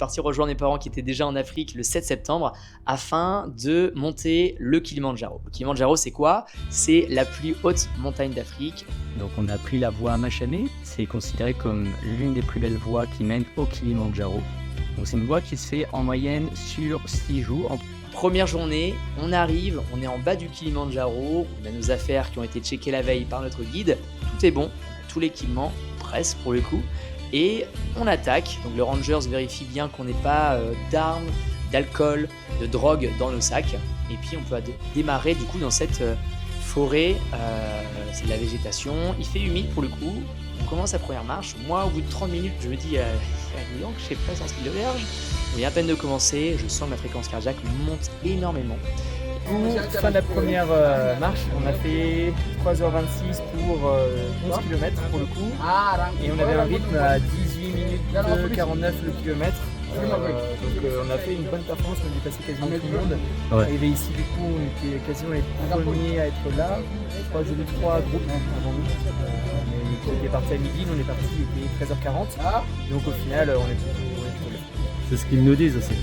parti rejoindre mes parents qui étaient déjà en Afrique le 7 septembre afin de monter le Kilimandjaro. Le Kilimandjaro, c'est quoi? C'est la plus haute montagne d'Afrique. Donc on a pris la voie Machamé, c'est considéré comme l'une des plus belles voies qui mènent au Kilimandjaro. Donc c'est une voie qui se fait en moyenne sur 6 jours. Première journée, on arrive, on est en bas du Kilimandjaro, on a nos affaires qui ont été checkées la veille par notre guide, tout est bon, tout l'équipement, presque pour le coup, et on attaque. Donc le Rangers vérifie bien qu'on n'ait pas d'armes, d'alcool, de drogue dans nos sacs, et puis on peut démarrer du coup dans cette forêt, c'est de la végétation, il fait humide pour le coup. On commence la première marche. Moi, au bout de 30 minutes, je me dis, dis donc, je sais pas sans skill de verge. On vient à peine de commencer, je sens que ma fréquence cardiaque monte énormément. Fin de la première marche, on a fait 3h26 pour 11 km pour le coup. Et on avait un rythme à 18 minutes 49 le kilomètre. Donc on a fait une bonne performance, on a dépassé quasiment tout le monde. Ouais. Arrivé ici, du coup, on était quasiment les premiers à être là. Je crois que j'ai vu 3 groupes avant nous. On était parti à midi, nous on est parti, il était 13h40. Donc au final, on est très. C'est ce qu'ils nous disent aussi.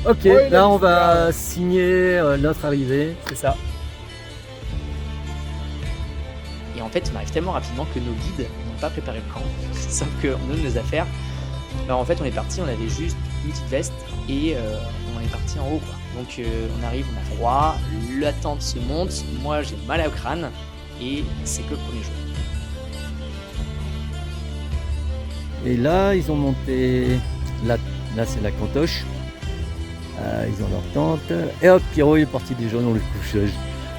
Ok, là on va signer notre arrivée. C'est ça. Et en fait, on arrive tellement rapidement que nos guides n'ont pas préparé le camp. Sauf qu'on donne nos affaires. Alors en fait, on est parti, on avait juste une petite veste et on est parti en haut, quoi. Donc on arrive, on a froid, la tente se monte, moi j'ai mal au crâne et c'est que le premier jour. Et là ils ont monté, là c'est la cantoche. Ils ont leur tente. Et hop, Pierrot il est parti déjà dans le couchage.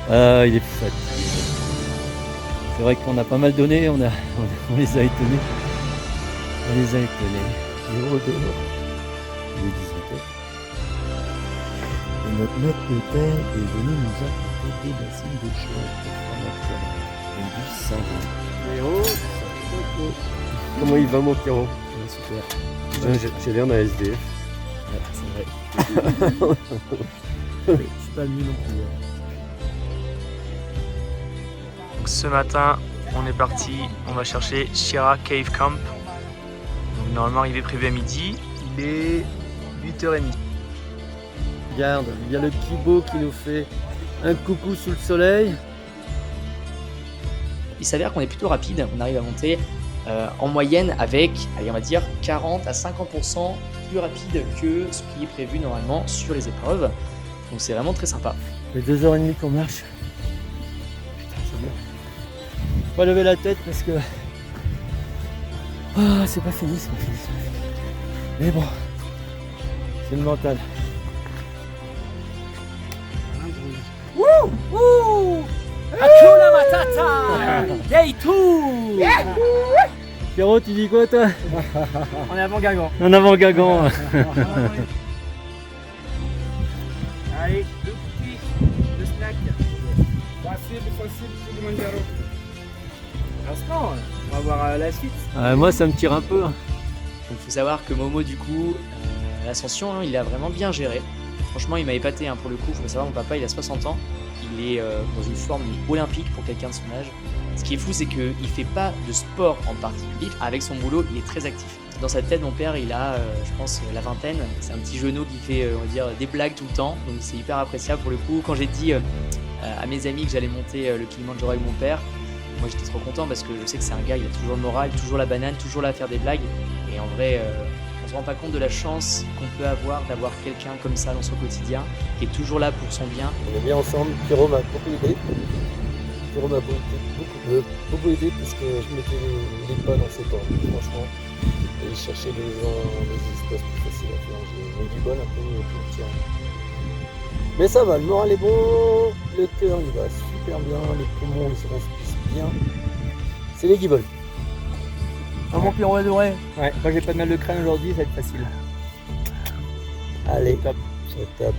Il est fatigué. C'est vrai qu'on a pas mal donné, on les a étonnés. On les a étonnés. Pierrot dehors. Il est 18h. Et notre maître de terre est venu nous apporter des bassines de chaud et du savon. Pierrot, comment il va mon Pierrot? Super. J'ai l'air d'un SDF. Ouais, c'est vrai. Je suis pas mieux non plus. Donc ce matin, on est parti, on va chercher Shira Cave Camp. Donc normalement arrivée prévue à midi, il est 8h30. Regarde, il y a le Kibo qui nous fait un coucou sous le soleil. Il s'avère qu'on est plutôt rapide, on arrive à monter en moyenne avec, allez, on va dire 40 à 50% plus rapide que ce qui est prévu normalement sur les épreuves. Donc c'est vraiment très sympa. Ça fait 2h30 qu'on marche. Putain, c'est bien. Faut pas lever la tête parce que... Ah, c'est pas fini, c'est pas fini. Mais bon, c'est le mental. Wouh! Wouh! Hakuna Matata! Day 2! Pierrot, tu dis quoi toi? On est avant Guingamp. En avant Guingamp. Allez, 2 cookies, 2 snacks. Facile, Kilimandjaro. L'instant, on va voir la suite. Moi ça me tire un peu. Donc il faut savoir que Momo du coup, l'ascension, il a vraiment bien géré. Franchement il m'a épaté pour le coup, il faut savoir mon papa il a 60 ans, il est dans une forme olympique pour quelqu'un de son âge. Ce qui est fou c'est qu'il fait pas de sport en particulier, avec son boulot il est très actif. Dans sa tête mon père il a je pense la vingtaine, c'est un petit genou qui fait on va dire des blagues tout le temps, donc c'est hyper appréciable pour le coup. Quand j'ai dit à mes amis que j'allais monter le Kilimandjaro avec mon père, moi j'étais trop content parce que je sais que c'est un gars, il a toujours le moral, toujours la banane, toujours là à faire des blagues. Et en vrai, on se rend pas compte de la chance qu'on peut avoir d'avoir quelqu'un comme ça dans son quotidien, qui est toujours là pour son bien. On est bien ensemble, Pierrot m'a beaucoup aidé. Pierrot m'a beaucoup aidé parce que je mettais les pas dans ses temps, franchement. Et il cherchait des espaces plus faciles à faire. J'ai mis du bol un peu pour le tir. Mais ça va, le moral est bon, le cœur il va super bien, les poumons ils se remplissent bien. C'est les guibolles. Mon Pierrot adoré. Ouais, moi j'ai pas de mal de crâne aujourd'hui, ça va être facile. Allez, Top. c'est top.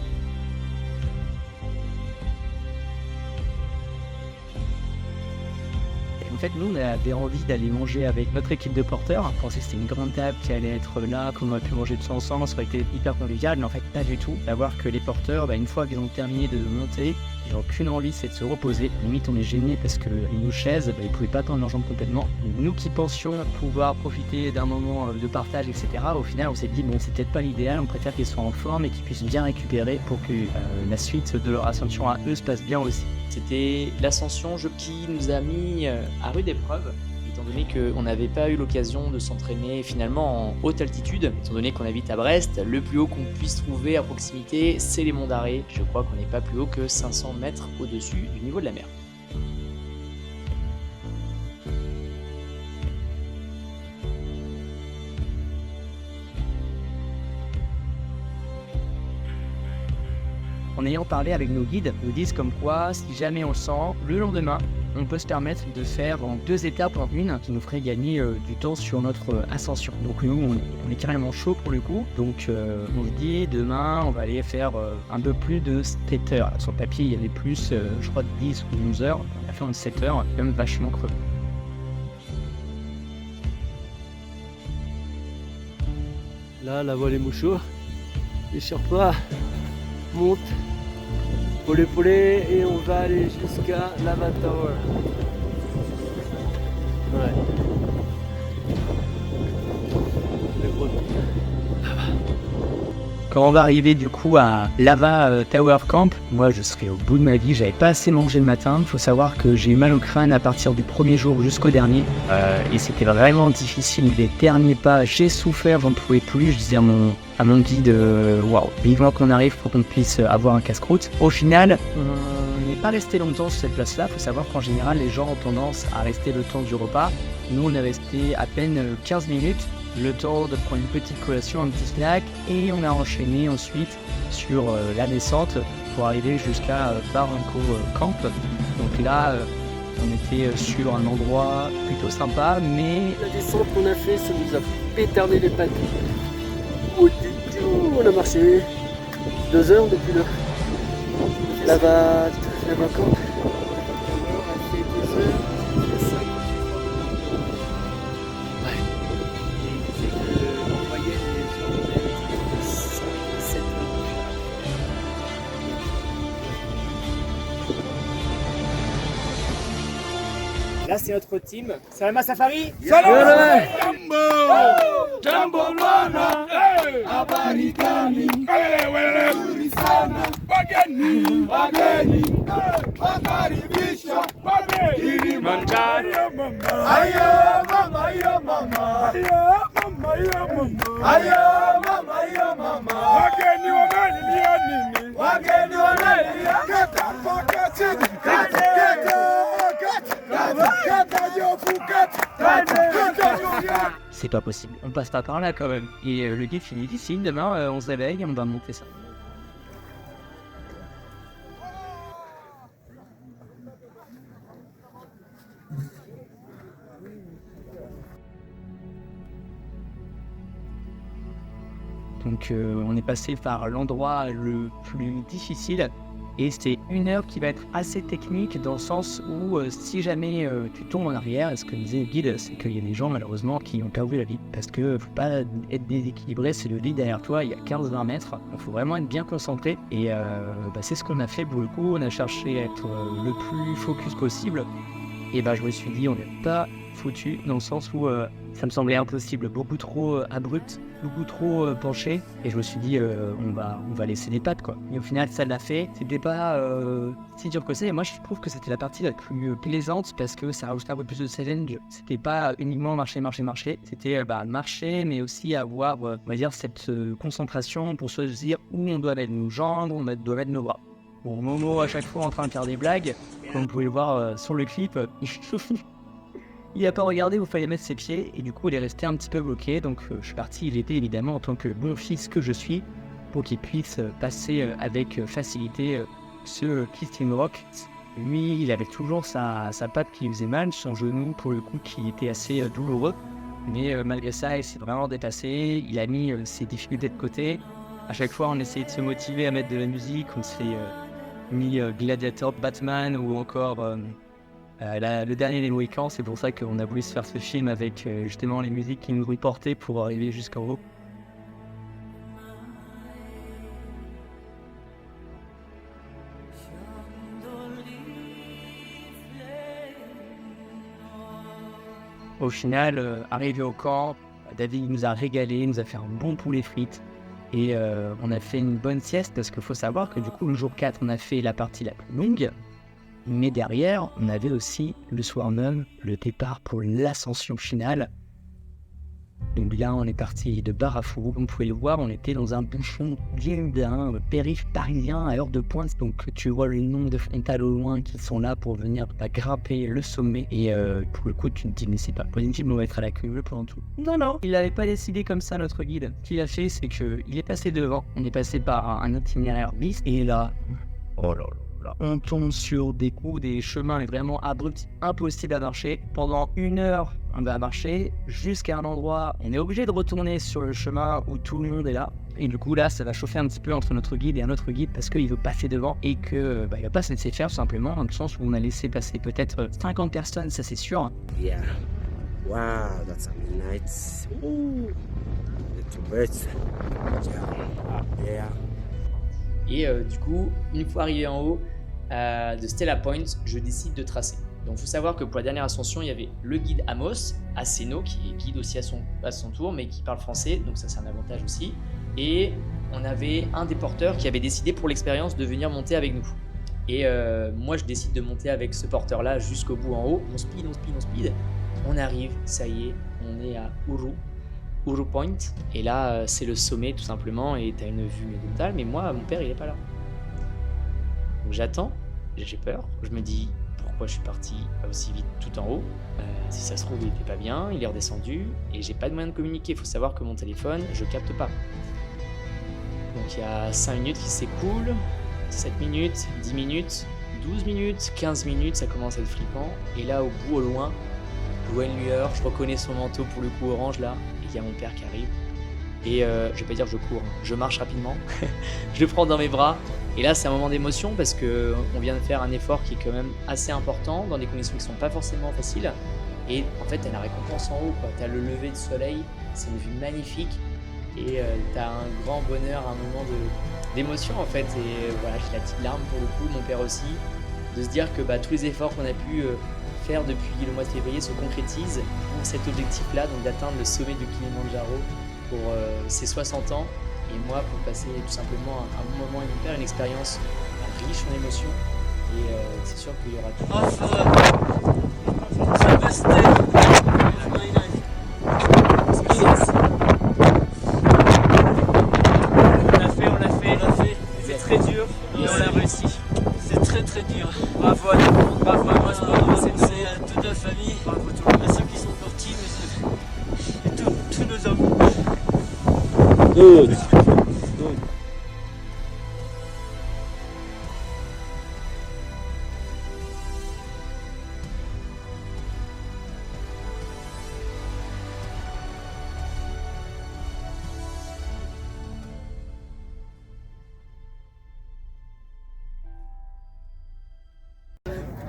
En fait, nous, on avait envie d'aller manger avec notre équipe de porteurs. On pensait que c'était une grande table qui allait être là, qu'on aurait pu manger tous ensemble, ça aurait été hyper convivial, mais en fait, pas du tout. D'avoir que les porteurs, une fois qu'ils ont terminé de monter, Ils n'ont qu'une envie, c'est de se reposer. Limite, on est gêné parce que nos chaises, ils ne pouvaient pas tendre leurs jambes complètement. Nous qui pensions pouvoir profiter d'un moment de partage, etc., au final, on s'est dit, bon, c'est peut-être pas l'idéal, on préfère qu'ils soient en forme et qu'ils puissent bien récupérer pour que la suite de leur ascension à eux se passe bien aussi. C'était l'ascension qui nous a mis à rude épreuve, étant donné qu'on n'avait pas eu l'occasion de s'entraîner finalement en haute altitude. Étant donné qu'on habite à Brest, le plus haut qu'on puisse trouver à proximité, c'est les monts d'Arrée. Je crois qu'on n'est pas plus haut que 500 mètres au-dessus du niveau de la mer. En ayant parlé avec nos guides, ils nous disent comme quoi, si jamais on le sent, le lendemain, on peut se permettre de faire en 2 étapes en une, qui nous ferait gagner du temps sur notre ascension. Donc nous, on est carrément chaud pour le coup. Donc on se dit, demain, on va aller faire un peu plus de 7 heures. Sur le papier, il y avait plus, je crois, de 10 ou 11 heures. On a fait en 7 heures, quand même vachement creux. Là, la voile est mouchoir. Les Sherpas montent polé et on va aller jusqu'à Lava Tower. Ouais. Le gros. Quand on va arriver du coup à Lava Tower Camp, moi je serai au bout de ma vie, j'avais pas assez mangé le matin. Il faut savoir que j'ai eu mal au crâne à partir du premier jour jusqu'au dernier. Et c'était vraiment difficile. Les derniers pas, j'ai souffert, j'en pouvais plus. Je disais à mon guide, waouh, vivement qu'on arrive pour qu'on puisse avoir un casse-croûte. Au final, on n'est pas resté longtemps sur cette place-là. Il faut savoir qu'en général, les gens ont tendance à rester le temps du repas. Nous, on est resté à peine 15 minutes. Le temps de prendre une petite collation, un petit snack, et on a enchaîné ensuite sur la descente pour arriver jusqu'à Barranco Camp. Donc là, on était sur un endroit plutôt sympa, mais La descente qu'on a fait, ça nous a pétardé les pattes. On a marché 2 heures depuis là. Lava Camp. On a fait 2 heures. Là, c'est notre team. Salam Safari. c'est pas possible. On passe pas par là quand même. Et le guide finit ici, demain on se réveille et on va monter ça. Donc on est passé par l'endroit le plus difficile et c'est une heure qui va être assez technique dans le sens où si jamais tu tombes en arrière, ce que disait le guide, c'est qu'il y a des gens malheureusement qui ont perdu la vie parce que faut pas être déséquilibré, c'est le lit derrière toi, il y a 15-20 mètres, donc faut vraiment être bien concentré et c'est ce qu'on a fait pour le coup, on a cherché à être le plus focus possible et je me suis dit on n'est pas foutu dans le sens où ça me semblait impossible, beaucoup trop abrupt, beaucoup trop penché et je me suis dit on va laisser les pattes quoi. Et au final ça l'a fait, c'était pas si dur que ça et moi je trouve que c'était la partie la plus plaisante parce que ça rajoutait un peu plus de challenge, c'était pas uniquement marcher, c'était marcher mais aussi avoir on va dire cette concentration pour se dire où on doit mettre nos jambes, où on doit mettre nos bras. Bon, Momo à chaque fois en train de faire des blagues, comme vous pouvez le voir sur le clip, il n'a pas regardé où il fallait mettre ses pieds et du coup il est resté un petit peu bloqué. Donc je suis parti l'aider évidemment en tant que bon fils que je suis pour qu'il puisse passer avec facilité ce Climbing Rock. Lui il avait toujours sa patte qui lui faisait mal, son genou pour le coup qui était assez douloureux. Mais malgré ça il s'est vraiment dépassé, il a mis ses difficultés de côté. À chaque fois on essayait de se motiver à mettre de la musique, on s'est mis Gladiator, Batman ou encore... le dernier des Mohicans, c'est pour ça qu'on a voulu se faire ce film avec justement les musiques qui nous reportaient pour arriver jusqu'en haut. Au final, arrivé au camp, David nous a régalé, nous a fait un bon poulet frites. Et on a fait une bonne sieste parce qu'il faut savoir que du coup, le jour 4, on a fait la partie la plus longue. Mais derrière, on avait aussi le soir même le départ pour l'ascension finale. Donc là, on est parti de Barafou. Comme vous pouvez le voir, on était dans un bouchon bien d'un périph' parisien à heure de pointe. Donc tu vois le nombre de frontales au loin qui sont là pour venir grimper le sommet. Et pour le coup, tu te dis, mais c'est pas possible, on va être à la queue pendant tout. Non, il n'avait pas décidé comme ça, notre guide. Ce qu'il a fait, c'est qu'il est passé devant. On est passé par un itinéraire bis. Et là, oh là là. On tombe sur des coups, des chemins vraiment abrupts, impossible à marcher. Pendant 1 heure, on va marcher jusqu'à un endroit. On est obligé de retourner sur le chemin où tout le monde est là. Et du coup, là, ça va chauffer un petit peu entre notre guide et un autre guide parce qu'il veut passer devant et qu'il va pas se laisser faire tout simplement, dans le sens où on a laissé passer peut-être 50 personnes, ça c'est sûr. Yeah. Wow, that's a nice. Ooh. Little birds. Yeah. Et du coup, une fois arrivé en haut de Stella Point, je décide de tracer. Donc il faut savoir que pour la dernière ascension, il y avait le guide Amos, Aseno, qui est guide aussi à son tour, mais qui parle français, donc ça c'est un avantage aussi. Et on avait un des porteurs qui avait décidé pour l'expérience de venir monter avec nous. Et moi je décide de monter avec ce porteur-là jusqu'au bout en haut. On speed. On arrive, ça y est, on est à Uru Point, et là c'est le sommet tout simplement, et t'as une vue totale, mais moi mon père il est pas là. Donc j'attends, j'ai peur, je me dis pourquoi je suis parti aussi vite tout en haut, si ça se trouve il était pas bien, il est redescendu, et j'ai pas de moyen de communiquer. Il faut savoir que mon téléphone je capte pas. Donc il y a 5 minutes qui s'écoulent, 7 minutes, 10 minutes, 12 minutes, 15 minutes, ça commence à être flippant, et là au bout, au loin, je vois une lueur, je reconnais son manteau pour le coup orange là, et il y a mon père qui arrive. Et je vais pas dire je cours, je marche rapidement, je le prends dans mes bras, et là c'est un moment d'émotion parce qu'on vient de faire un effort qui est quand même assez important, dans des conditions qui sont pas forcément faciles, et en fait t'as la récompense en haut, t'as le lever du soleil, c'est une vue magnifique, et t'as un grand bonheur, un moment d'émotion en fait, et voilà, j'ai la petite larme pour le coup, mon père aussi, de se dire que tous les efforts qu'on a pu faire depuis le mois de février se concrétisent pour cet objectif-là, donc d'atteindre le sommet de Kilimandjaro pour ses 60 ans, et moi pour passer tout simplement un bon moment avec mon père, une expérience riche en émotions, et c'est sûr qu'il y aura tout. On l'a fait, c'est très dur, mais on l'a réussi. C'est très dur. Bravo à nous, bravo à moi, c'est toute la famille, bravo à ceux qui sont partis, et tous nos hommes.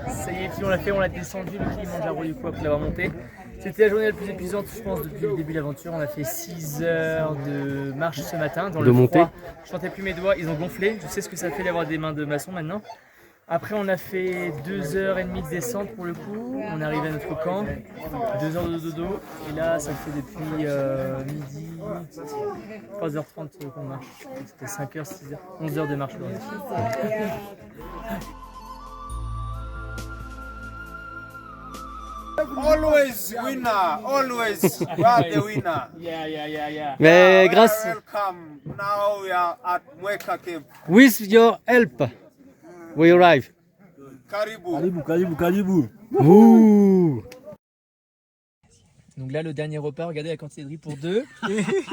Ça y est, puis on l'a fait, on l'a descendu le Kilimandjaro du coup après l'avoir monté. C'était la journée la plus épuisante, je pense, depuis le début de l'aventure. On a fait 6 heures de marche ce matin dans le froid. Je sentais plus mes doigts, ils ont gonflé. Je sais ce que ça fait d'avoir des mains de maçon maintenant. Après, on a fait 2h30 de descente pour le coup. On est arrivé à notre camp, 2 heures de dodo. Et là, ça fait depuis midi, 3h30 qu'on marche. C'était 5h, 6h, 11 heures de marche. Always winner, always we are the winner. Yeah. Mais grâce, Welcome. Now we are at Mweka Camp. with your help, we arrive. Karibu. Ouh. Donc là, le dernier repas, regardez la quantité de riz pour 2.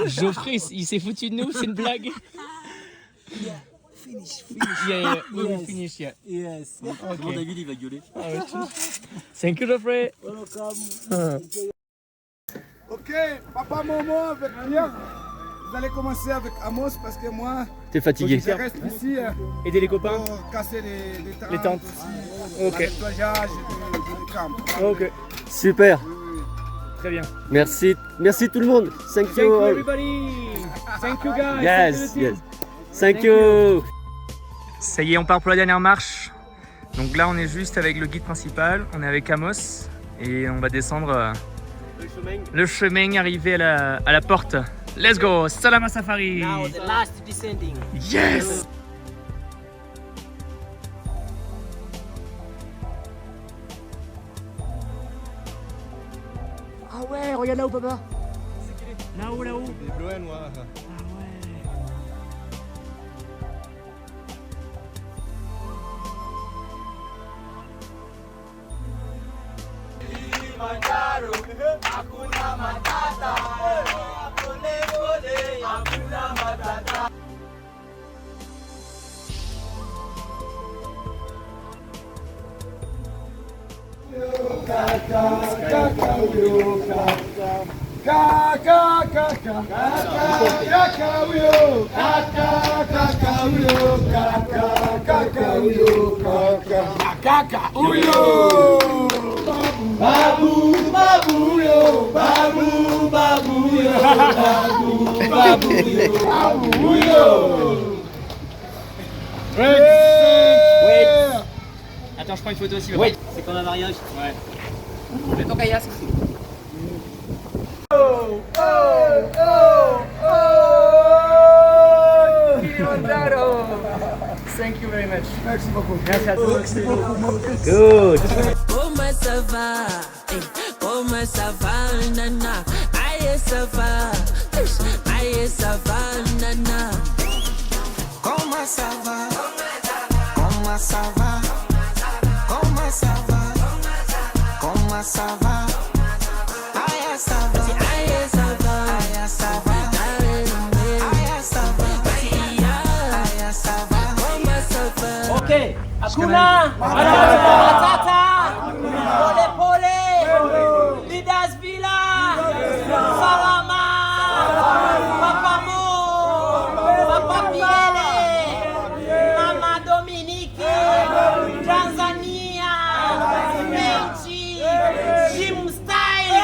Geoffrey, il s'est foutu de nous, c'est une blague. Finish. Finish, yeah. Yes. Okay. Mon David, il va gueuler. Thank you, Geoffrey. Ok, papa, maman, avec Pierre, vous allez commencer avec Amos parce que moi, T'es fatigué. je reste ici Aider les copains. pour casser les Les tentes. Ok. Le nettoyage du camp. Ok, Super. très bien. Merci tout le monde. Thank Thank you you, all. everybody. Thank you, guys. Yes, Thank you, the yes. team. Thank you. Ça y est, on part pour la dernière marche. Donc là, on est juste avec le guide principal, on est avec Amos et on va descendre Le chemin arrivé à la porte. Let's go, Salama Safari. Now the last descending. Yes. Ah ouais, regarde là-haut, papa. Là-haut, là-haut. Des loin, moi. Ah ouais. Attends, je prends une photo aussi. Oui. C'est comme un mariage. Ouais. Le ton caillasse. Kilimanjaro. Thank you very much. Merci beaucoup. Merci à tous. Good. Comment ça va? Comment ça va, nana? Aïe, ça va. Aïe, ça va, nana. Comment ça va? Comment ça va? Comment ça va? Comment ça va? Aïe, ça va. Aïe, ça va. Aïe, ça va. Aïe, ça va. Aïe, ça va. Comment ça va? Ok, Hakuna Matata, Pole Pole, Leaders Villa, Salama, Papa Mo, Papa Piele, Mama Dominique, Tanzania, Meiji, Jim Style.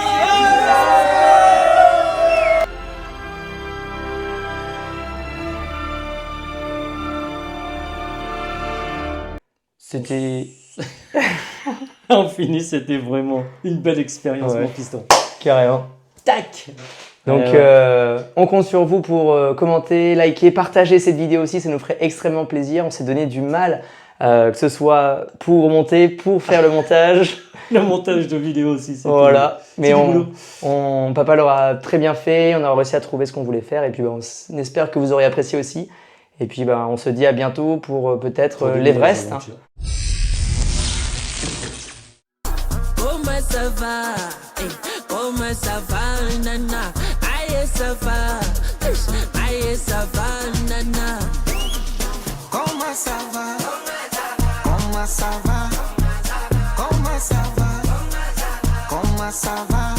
C'était On finit, c'était vraiment une belle expérience, Ouais. mon piston. carrément. Tac. Donc on compte sur vous pour commenter, liker, partager cette vidéo aussi, ça nous ferait extrêmement plaisir. On s'est donné du mal, que ce soit pour monter, pour faire le montage. Le montage de vidéo aussi, c'était Voilà, mais du boulot. papa l'aura très bien fait, on a réussi à trouver ce qu'on voulait faire et puis on espère que vous aurez apprécié aussi. Et puis on se dit à bientôt pour peut-être Pour de l'Everest. nouvelles Hein. aventures. Comment ça va? Comment ça va, nana? Aïe, ça va. Aïe, ça va, nana. Comment ça va? Comment ça va? Comment ça va? Comment ça va?